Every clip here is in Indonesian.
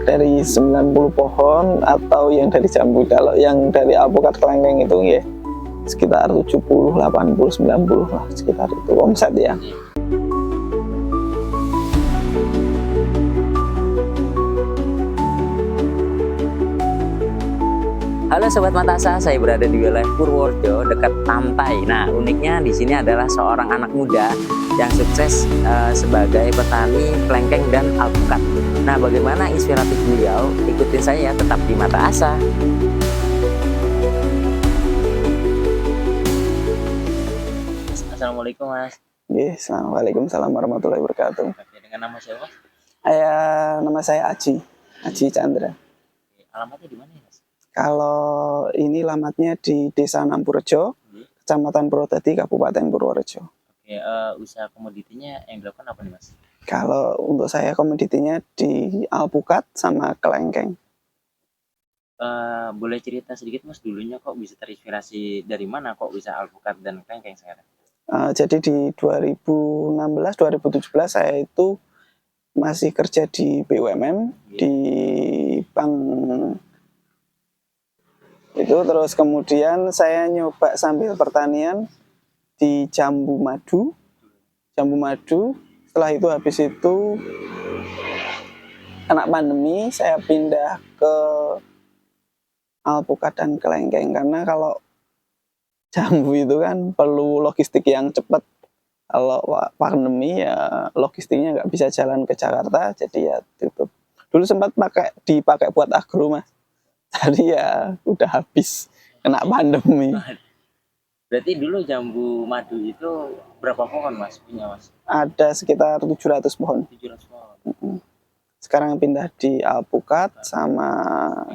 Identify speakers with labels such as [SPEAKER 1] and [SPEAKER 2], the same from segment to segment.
[SPEAKER 1] dari 90 pohon atau yang dari jambu. Kalau yang dari alpukat kelengkeng itu ya sekitar 70, 80, 90 lah, sekitar itu omset ya.
[SPEAKER 2] Halo Sobat Matasa, saya berada di wilayah Purworejo dekat pantai. Nah, uniknya di sini adalah seorang anak muda yang sukses sebagai petani kelengkeng dan alpukat. Nah, bagaimana inspiratif beliau? Ikutin saya tetap di Mata Asa. Assalamualaikum Mas.
[SPEAKER 1] Waalaikumsalam warahmatullahi wabarakatuh.
[SPEAKER 2] Oke, dengan nama siapa Mas?
[SPEAKER 1] Nama saya Aji Chandra.
[SPEAKER 2] Oke, alamatnya di mana ya Mas?
[SPEAKER 1] Kalau ini alamatnya di Desa Nampurejo, Kecamatan Purwodadi, Kabupaten Purworejo.
[SPEAKER 2] Oke, usaha komoditinya yang dilakukan apa nih Mas?
[SPEAKER 1] Kalau untuk saya komoditinya di alpukat sama kelengkeng.
[SPEAKER 2] Boleh cerita sedikit Mas, dulunya kok bisa terinspirasi dari mana kok bisa alpukat dan kelengkeng sekarang?
[SPEAKER 1] Jadi di 2016-2017 saya itu masih kerja di BUMN, di bank itu, terus kemudian saya nyoba sambil pertanian di jambu madu. Setelah itu habis itu kena pandemi, saya pindah ke alpukat dan kelengkeng karena kalau jambu itu kan perlu logistik yang cepat. Kalau pandemi ya logistiknya nggak bisa jalan ke Jakarta, jadi ya tutup. Dulu sempat dipakai buat agro Mas. Tadi ya udah habis kena pandemi.
[SPEAKER 2] Berarti dulu jambu madu itu berapa pohon Mas punya Mas?
[SPEAKER 1] Ada sekitar 700 pohon.
[SPEAKER 2] 700 pohon.
[SPEAKER 1] Sekarang pindah di alpukat sama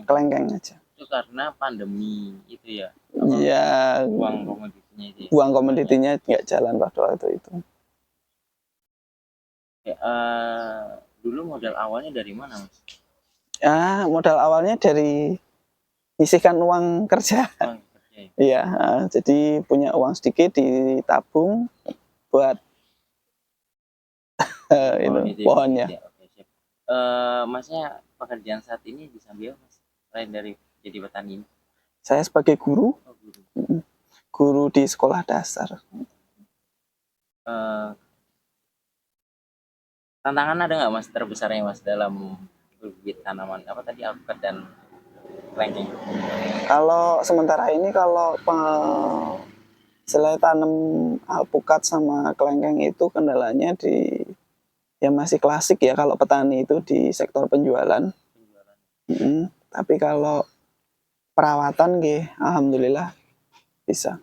[SPEAKER 1] kelengkeng aja.
[SPEAKER 2] Itu karena pandemi itu ya?
[SPEAKER 1] Iya.
[SPEAKER 2] Buang komoditinya itu ya?
[SPEAKER 1] Buang komoditinya nggak jalan pada waktu itu.
[SPEAKER 2] Ya, dulu modal awalnya dari mana Mas?
[SPEAKER 1] Ya, modal awalnya dari nyisihkan uang kerja. Iya, jadi punya uang sedikit ditabung buat pohonnya.
[SPEAKER 2] Ya, oke, siap. Masnya pekerjaan saat ini disambil Mas, selain dari jadi petani?
[SPEAKER 1] Saya sebagai guru, guru di sekolah dasar.
[SPEAKER 2] Tantangan ada nggak Mas terbesarnya Mas dalam berbibit tanaman apa tadi alpukat dan kelengkeng?
[SPEAKER 1] Kalau sementara ini selain tanam alpukat sama kelengkeng itu kendalanya ya masih klasik ya kalau petani itu di sektor penjualan. Tapi kalau perawatan alhamdulillah bisa.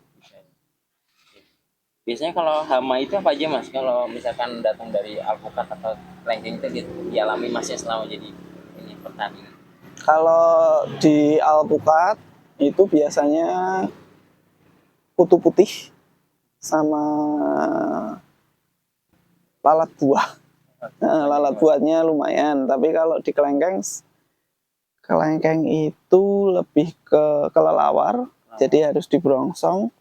[SPEAKER 2] Biasanya kalau hama itu apa aja Mas? Kalau misalkan datang dari alpukat atau kelengkeng itu dialami Masnya selama jadi ini petani?
[SPEAKER 1] Kalau di alpukat itu biasanya kutu putih sama lalat buah. Lalat buahnya lumayan, tapi kalau di kelengkeng itu lebih ke kelelawar, jadi harus dibrongsong.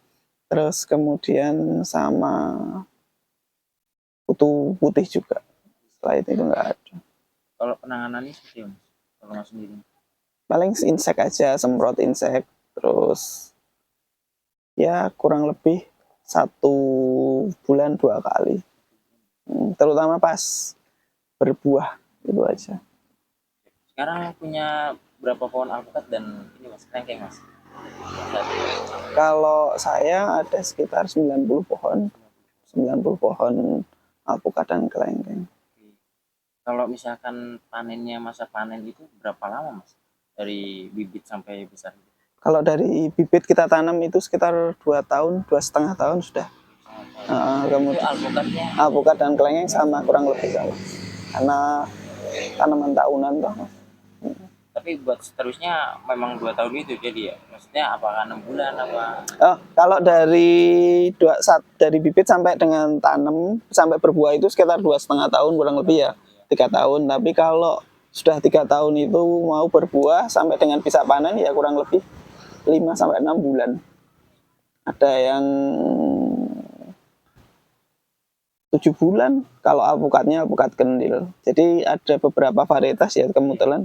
[SPEAKER 1] Terus kemudian sama kutu putih juga. Setelah itu nggak ada.
[SPEAKER 2] Kalau penanganannya seperti apa? Kalau Mas sendiri?
[SPEAKER 1] Paling insek aja, semprot insek. Terus ya kurang lebih 1 bulan 2 kali. Terutama pas berbuah, itu aja.
[SPEAKER 2] Sekarang punya berapa pohon alpukat dan ini Mas, kelengkeng Mas?
[SPEAKER 1] Kalau saya ada sekitar 90 pohon alpukat dan kelengkeng.
[SPEAKER 2] Kalau misalkan panennya, masa panen itu berapa lama Mas? Dari bibit sampai besar?
[SPEAKER 1] Kalau dari bibit kita tanam itu sekitar 2 tahun, 2,5 tahun sudah. Kemudian alpukat dan kelengkeng sama, kurang lebih sama. Karena tanaman tahunan toh.
[SPEAKER 2] Tapi buat seterusnya memang 2 tahun itu jadi ya? Maksudnya apakah 6 bulan apa?
[SPEAKER 1] Kalau dari bibit sampai dengan tanam sampai berbuah itu sekitar 2,5 tahun kurang lebih ya, 3 tahun. Tapi kalau sudah 3 tahun itu mau berbuah sampai dengan bisa panen ya kurang lebih 5 sampai 6 bulan. Ada yang 7 bulan kalau alpukatnya alpukat kendil. Jadi ada beberapa varietas ya kebetulan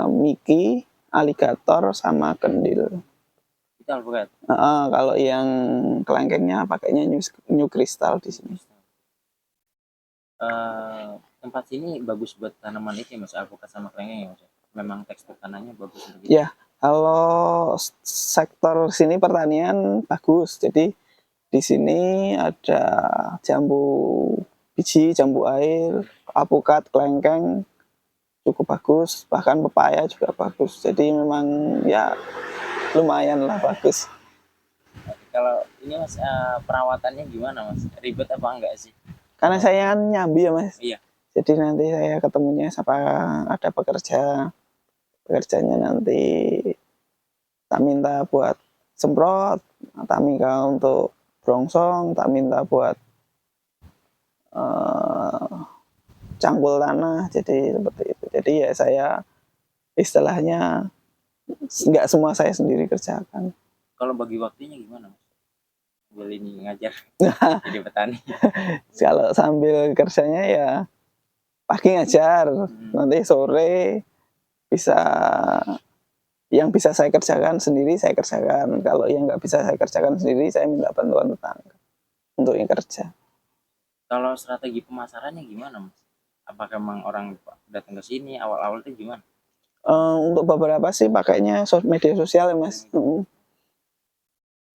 [SPEAKER 1] miki, aligator, sama kendil.
[SPEAKER 2] Itu alpukat.
[SPEAKER 1] Kalau yang kelengkengnya pakainya new crystal di sini.
[SPEAKER 2] Tempat sini bagus buat tanaman itu ya mas, alpukat sama kelengkeng ya mas. Memang tekstur tanahnya bagus begitu.
[SPEAKER 1] Ya, kalau sektor sini pertanian bagus. Jadi di sini ada jambu biji, jambu air, alpukat, kelengkeng cukup bagus. Bahkan pepaya juga bagus. Jadi memang ya lumayan lah bagus.
[SPEAKER 2] Kalau ini mas, perawatannya gimana mas? Ribet apa enggak sih?
[SPEAKER 1] Karena saya kan nyambi ya mas.
[SPEAKER 2] Iya.
[SPEAKER 1] Jadi nanti saya ketemunya siapa ada pekerjanya nanti tak minta buat semprot, tak minta untuk brongsong, tak minta buat cangkul tanah, jadi seperti itu. Jadi ya saya istilahnya nggak semua saya sendiri kerjakan.
[SPEAKER 2] Kalau bagi waktunya gimana mas? Sambil ini ngajar jadi petani.
[SPEAKER 1] Kalau sambil kerjanya ya pagi ngajar, nanti sore bisa yang bisa saya kerjakan sendiri saya kerjakan. Kalau yang nggak bisa saya kerjakan sendiri, saya minta bantuan tetangga untuk yang kerja.
[SPEAKER 2] Kalau strategi pemasarannya gimana mas? Apakah memang orang datang ke sini awal-awal itu gimana?
[SPEAKER 1] Untuk beberapa sih pakainya media sosial ya mas.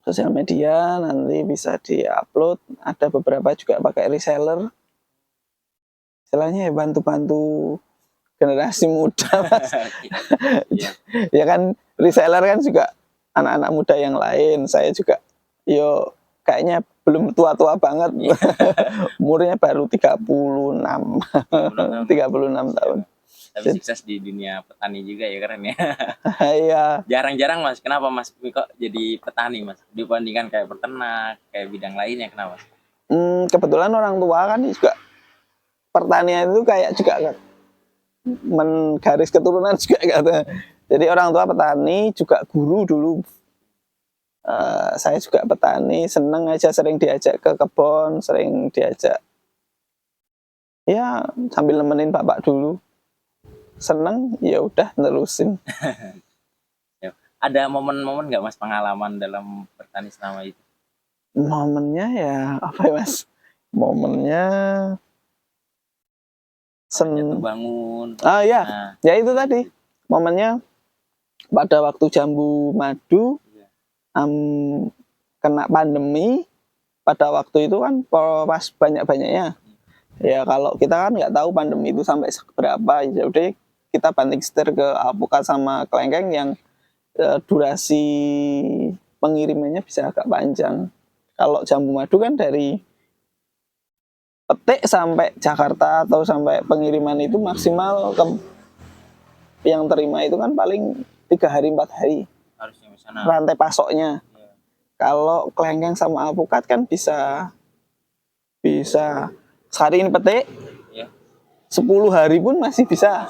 [SPEAKER 1] Sosial media nanti bisa diupload. Ada beberapa juga pakai reseller. Istilahnya ya bantu-bantu generasi muda mas. Ya kan reseller kan juga anak-anak muda yang lain. Saya juga kayaknya belum tua-tua banget. Umurnya baru 36 tahun.
[SPEAKER 2] Tapi sukses di dunia petani juga ya, keren ya.
[SPEAKER 1] Iya.
[SPEAKER 2] Jarang-jarang mas, kenapa mas kok jadi petani mas? Dibandingkan kayak peternak, kayak bidang lainnya, kenapa?
[SPEAKER 1] Kebetulan orang tua kan juga pertanian itu kayak juga garis keturunan juga kata. Jadi orang tua petani, juga guru dulu. Saya juga petani, seneng aja, sering diajak ke kebun, sering diajak ya sambil nemenin bapak dulu. Seneng ya udah nerusin.
[SPEAKER 2] Ada momen-momen nggak mas pengalaman dalam bertani selama itu?
[SPEAKER 1] Momennya ya apa ya mas? Momennya
[SPEAKER 2] jatuh bangun.
[SPEAKER 1] Ya, ya itu tadi momennya pada waktu jambu madu kena pandemi. Pada waktu itu kan pas banyak-banyaknya. Ya kalau kita kan nggak tahu pandemi itu sampai seberapa, jadi kita banting setir ke alpukat sama kelengkeng yang durasi pengirimannya bisa agak panjang. Kalau jambu madu kan dari petik sampai Jakarta atau sampai pengiriman itu maksimal yang terima itu kan paling 3 hari 4 hari.
[SPEAKER 2] Harusnya misalnya
[SPEAKER 1] rantai pasoknya. Kalau kelengkeng sama alpukat kan bisa sehari ini petik, 10 hari pun masih bisa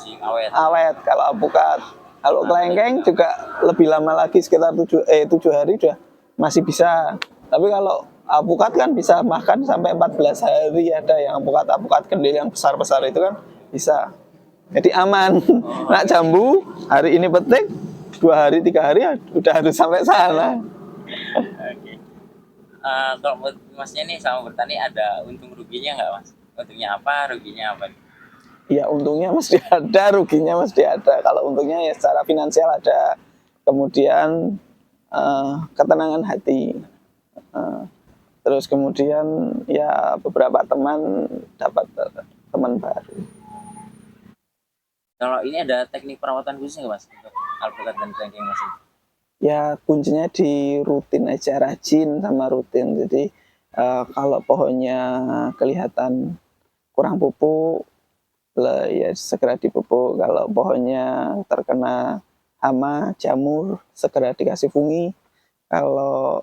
[SPEAKER 1] awet. Kalau alpukat, kalau kelengkeng juga lebih lama lagi, sekitar 7 hari udah masih bisa. Tapi kalau alpukat kan bisa makan sampai 14 hari, ada yang alpukat kendil yang besar-besar itu kan bisa. Jadi aman. Nah jambu hari ini petik, 2 hari 3 hari ya udah harus sampai sana.
[SPEAKER 2] Kalau masnya nih sama bertani ada untung ruginya nggak mas? Untungnya apa, ruginya apa?
[SPEAKER 1] Ya untungnya mesti ada, ruginya mesti ada. Kalau untungnya ya secara finansial ada, kemudian ketenangan hati, terus kemudian ya beberapa teman, dapat teman baru.
[SPEAKER 2] Kalau ini ada teknik perawatan khusus nggak mas untuk alpukat dan kelengkeng mas?
[SPEAKER 1] Ya kuncinya di rutin aja, rajin sama rutin. Jadi kalau pohonnya kelihatan kurang pupuk, ya segera dipupuk. Kalau pohonnya terkena hama, jamur, segera dikasih fungi. Kalau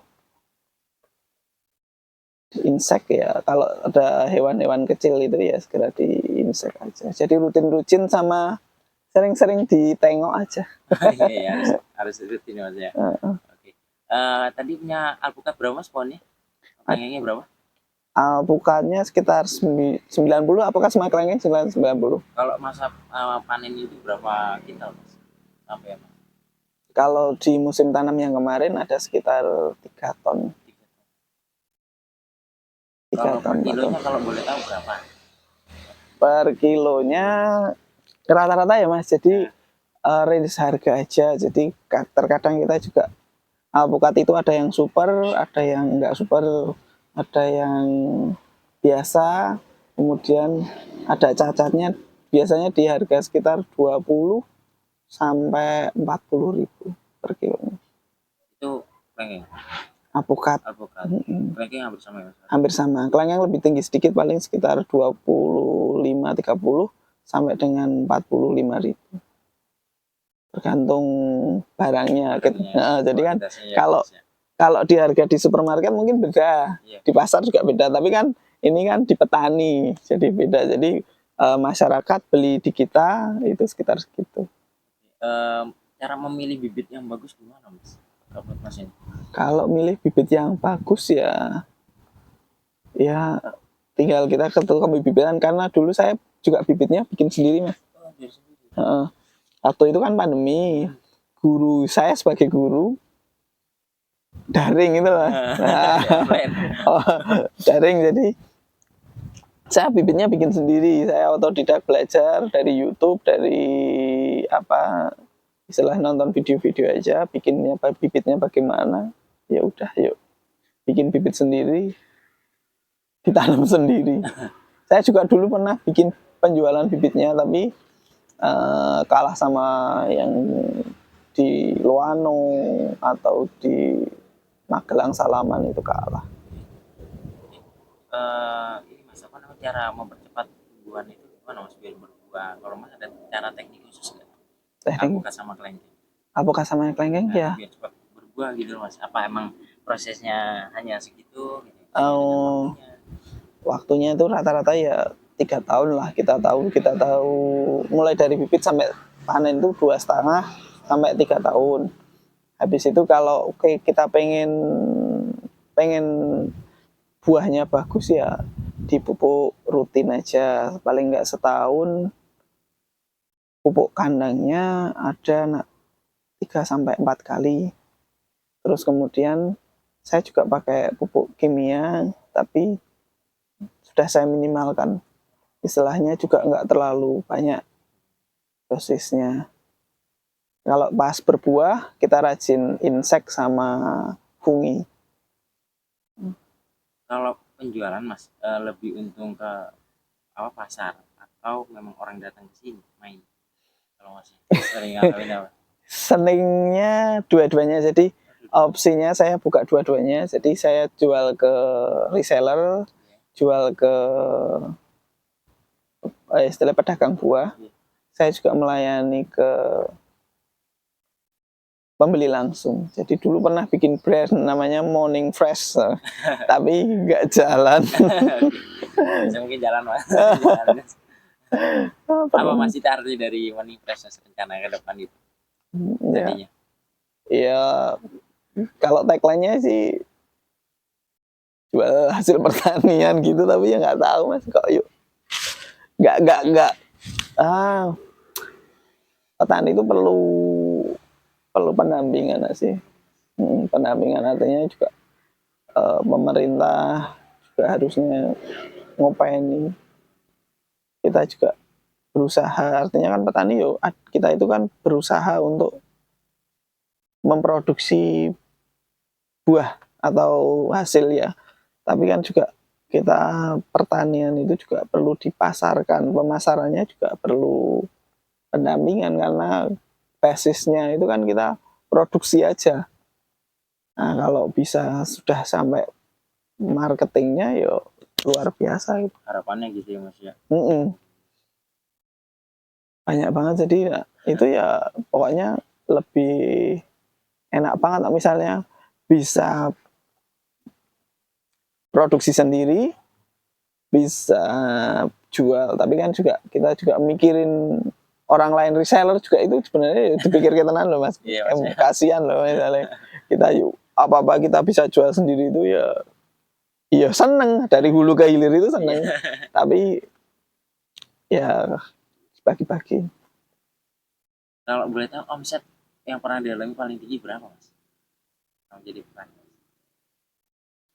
[SPEAKER 1] insek ya, kalau ada hewan-hewan kecil itu ya segera diinsek aja. Jadi rutin-rutin sama sering-sering ditengok aja.
[SPEAKER 2] Iya, harus rutin mas ya. Oke. Tadi punya alpukat berapa mas pohonnya? Kelengkengnya berapa?
[SPEAKER 1] Alpukatnya sekitar 90, alpukat sama kelengkeng 90.
[SPEAKER 2] Kalau masa panen itu berapa kintal mas? Apa ya Mas?
[SPEAKER 1] Kalau di musim tanam yang kemarin ada sekitar 3 ton. 3
[SPEAKER 2] Kalau per
[SPEAKER 1] ton, 4 ton.
[SPEAKER 2] kilonya kalau boleh tahu berapa?
[SPEAKER 1] Per kilonya rata-rata ya Mas, jadi range harga aja. Jadi terkadang kita juga alpukat itu ada yang super, ada yang enggak super, ada yang biasa, kemudian ada cacatnya, biasanya di harga sekitar 20 sampai 40 ribu per kilonya.
[SPEAKER 2] Itu kelengkeng,
[SPEAKER 1] Alpukat
[SPEAKER 2] alpukat. Kelengkeng hampir sama ya Mas?
[SPEAKER 1] hampir sama. Kelengkeng lebih tinggi sedikit, paling sekitar 25-30 sampai dengan 45 ribu. Tergantung barangnya. Jadi kan kalau di harga di supermarket mungkin beda, di pasar juga beda. Tapi kan ini kan di petani, jadi beda. Jadi masyarakat beli di kita itu sekitar segitu.
[SPEAKER 2] Cara memilih bibit yang bagus gimana Mas? Mas ini?
[SPEAKER 1] Kalau milih bibit yang bagus ya tinggal kita ke tukang bibitan, karena dulu saya juga bibitnya bikin sendiri Mas. Waktu itu kan pandemi, guru saya sebagai guru daring itu lah. Daring, jadi saya bibitnya bikin sendiri. Saya otodidak belajar dari YouTube, dari istilah nonton video-video aja, bikinnya bibitnya bagaimana. Ya udah, yuk bikin bibit sendiri, ditanam sendiri. Saya juga dulu pernah bikin penjualan bibitnya, tapi kalah sama yang di Loano atau di Magelang Salaman, itu kalah.
[SPEAKER 2] Ini Mas, apa namanya, cara mempercepat tumbuhan itu gimana Mas biar berbuah? Kalau Mas ada cara teknik khusus nggak? Alpukat sama kelengkeng.
[SPEAKER 1] Alpukat sama kelengkeng ya.
[SPEAKER 2] Biar cepat berbuah gitu Mas. Apa emang prosesnya hanya segitu? Gitu?
[SPEAKER 1] Waktunya itu rata-rata ya 3 tahun lah. Kita tahu mulai dari bibit sampai panen itu 2,5 sampai 3 tahun. Habis itu kalau kita pengen buahnya bagus ya dipupuk rutin aja, paling nggak setahun. Pupuk kandangnya ada 3 sampai 4 kali. Terus kemudian saya juga pakai pupuk kimia, tapi sudah saya minimalkan. Istilahnya juga nggak terlalu banyak dosisnya. Kalau pas berbuah kita rajin insek sama fungi.
[SPEAKER 2] Kalau penjualan Mas, lebih untung ke pasar atau memang orang datang ke sini main? Kalau Mas sering ngalamin apa?
[SPEAKER 1] Seningnya dua-duanya, jadi opsinya saya buka dua-duanya. Jadi saya jual ke reseller, jual ke istilah pedagang buah. Saya juga melayani ke pembeli langsung. Jadi dulu pernah bikin brand namanya Morning Fresh, tapi nggak jalan.
[SPEAKER 2] Mungkin jalan Mas. Apa masih arti dari Morning Fresh rencana ke depan itu? Jadinya.
[SPEAKER 1] Ya kalau tagline-nya sih jual hasil pertanian gitu, tapi ya nggak tahu Mas, kok yuk nggak petani itu perlu pendampingan sih. Pendampingan artinya juga pemerintah juga harusnya ngopeni. Kita juga berusaha, artinya kan petani kita itu kan berusaha untuk memproduksi buah atau hasil ya. Tapi kan juga kita pertanian itu juga perlu dipasarkan, pemasarannya juga perlu pendampingan, karena basisnya itu kan kita produksi aja. Nah kalau bisa sudah sampai marketingnya ya luar biasa gitu.
[SPEAKER 2] Harapannya gitu ya Mas ya.
[SPEAKER 1] Banyak banget, jadi ya, itu ya pokoknya lebih enak banget misalnya bisa produksi sendiri, bisa jual, tapi kan juga kita juga mikirin orang lain, reseller juga itu sebenarnya dipikir tenan loh Mas. Kasihan loh misalnya kita apa-apa kita bisa jual sendiri itu ya seneng, dari hulu ke hilir itu seneng. Tapi ya bagi-bagi.
[SPEAKER 2] Kalau boleh tahu omset yang pernah dialami paling tinggi berapa mas? Kalau jadi petani.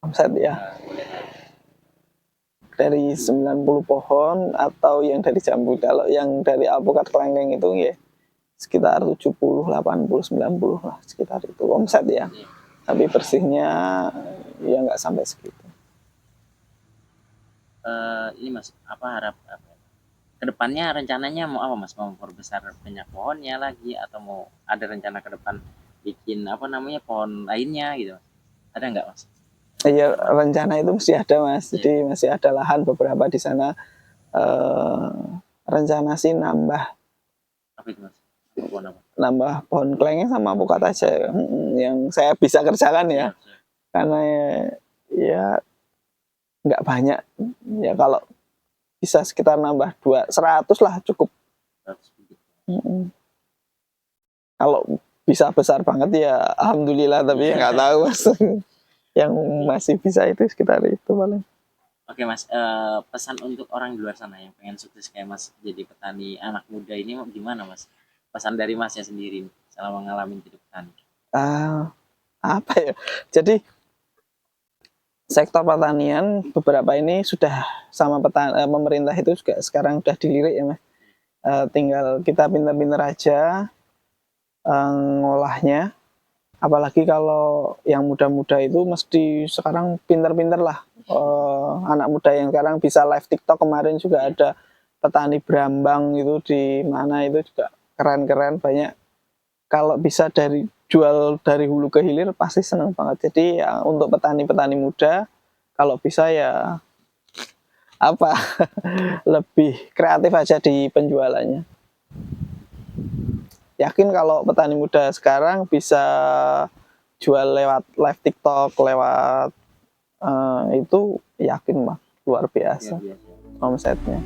[SPEAKER 1] Omset ya
[SPEAKER 2] Boleh tahu.
[SPEAKER 1] dari 90 pohon atau yang dari jambu. Kalau yang dari alpukat kelengkeng itu ya sekitar 70, 80, 90 lah sekitar itu omset ya.
[SPEAKER 2] Iya.
[SPEAKER 1] Tapi bersihnya ya nggak sampai segitu.
[SPEAKER 2] Ini mas, apa kedepannya rencananya mau apa mas? Mau memperbesar banyak pohonnya lagi atau mau ada rencana ke depan bikin apa namanya pohon lainnya gitu? Ada nggak mas?
[SPEAKER 1] Ya rencana itu mesti ada mas.
[SPEAKER 2] Iya.
[SPEAKER 1] Jadi masih ada lahan beberapa di sana. Rencana sih
[SPEAKER 2] Apa itu mas? Pohon apa?
[SPEAKER 1] nambah pohon kelengkeng sama alpukat aja yang saya bisa kerjakan ya.
[SPEAKER 2] Siap, siap.
[SPEAKER 1] Karena ya nggak banyak ya, kalau bisa sekitar nambah 100 lah cukup.
[SPEAKER 2] 100 bibit.
[SPEAKER 1] Kalau bisa besar banget ya alhamdulillah, tapi ya nggak tahu mas. Yang masih bisa itu sekitar itu paling.
[SPEAKER 2] Oke mas, pesan untuk orang di luar sana yang pengen sukses kayak mas jadi petani anak muda ini gimana mas? Pesan dari masnya sendiri selama ngalamin hidup petani.
[SPEAKER 1] Apa ya, jadi sektor pertanian beberapa ini sudah sama pemerintah itu juga sekarang sudah dilirik ya mas. Tinggal kita pinter-pinter aja ngolahnya. Apalagi kalau yang muda-muda itu mesti sekarang pinter-pinter lah. Anak muda yang sekarang bisa live TikTok, kemarin juga ada petani berambang itu di mana itu juga keren-keren banyak. Kalau bisa jual dari hulu ke hilir pasti seneng banget. Jadi ya untuk petani-petani muda kalau bisa ya apa lebih kreatif aja di penjualannya. Yakin kalau petani muda sekarang bisa jual lewat live TikTok, lewat itu yakin mah luar biasa omsetnya.